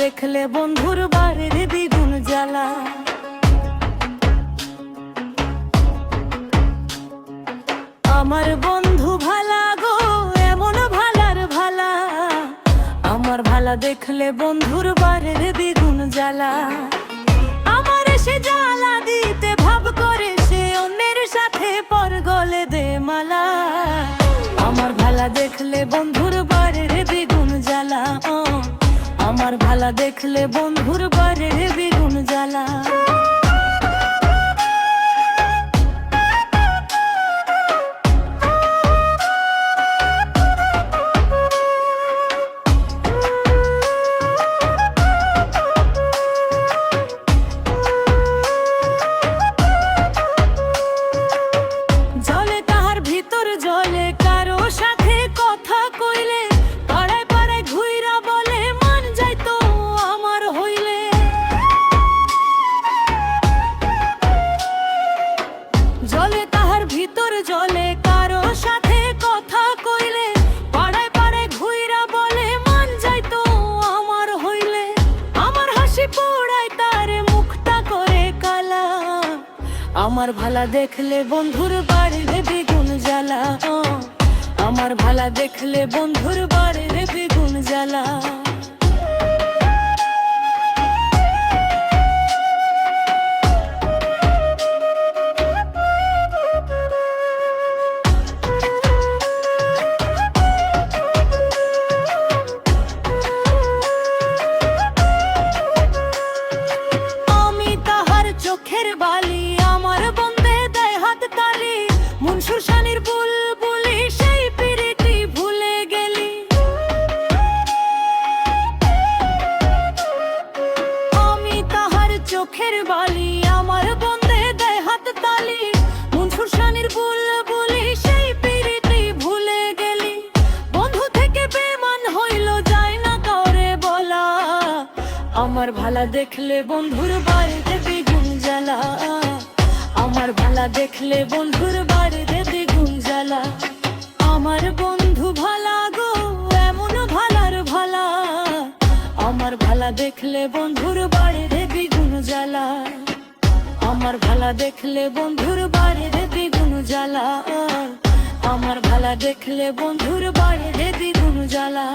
দেখলে বন্ধুর বাড়ির দ্বিগুণ জ্বালা। আমার বন্ধু ভালা গো, এমন ভালার ভালা, আমার ভালা দেখলে বন্ধুর বাড়ির দ্বিগুণ জ্বালা। আমার সে জ্বালা দিতে ভাব করে, সে অন্যের সাথে পর গলে দে মালা। আমার ভালা দেখলে বন্ধুর বাড়ির দ্বিগুণ জ্বালা, আমার ভালা দেখলে বন্ধুর বাড়ির দ্বিগুণ জ্বালা। জলে তাহার ভিতর জলে কারো সাথে কথা কইলে, পাড়ায় পাড়ায় ঘুইরা বলে মান যাইতো আমার হইলে। আমার হাসি পোড়ায় তার মুখটা করে কালা, আমার ভালা দেখলে বন্ধুর বাড়ির দ্বিগুণ জ্বালা। আমার ভালা দেখলে বন্ধুর বাড়ির দ্বিগুণ জ্বালা। চোখের বালি আমার বন্ধে দেয় হাত তালি, মনসুর শানির বুলবুলি সেই পিরিতি ভুলে গেলি। আমি তাহার চোখের বালি আমার বন্ধে দেয় হাত তালি, মনসুর শানির বুলবুলি সেই পিরিতি ভুলে গেলি। বন্ধু থেকে বেমান হইল যায় না কাউরে বলা, আমার ভালা দেখলে বন্ধুর বাড়িতে দ্বিগুণ জ্বালা। আমার ভালা দেখলে বন্ধুর বাড়িতে দ্বিগুণ জ্বালা। আমার বন্ধু ভালা গো, এমন ভালার ভালা, আমার ভালা দেখলে বন্ধুর বাড়িতে দ্বিগুণ জ্বালা। আমার ভালা দেখলে বন্ধুর বাড়িতে দ্বিগুণ জ্বালা। আমার ভালা দেখলে বন্ধুর বাড়িতে দ্বিগুণ জ্বালা।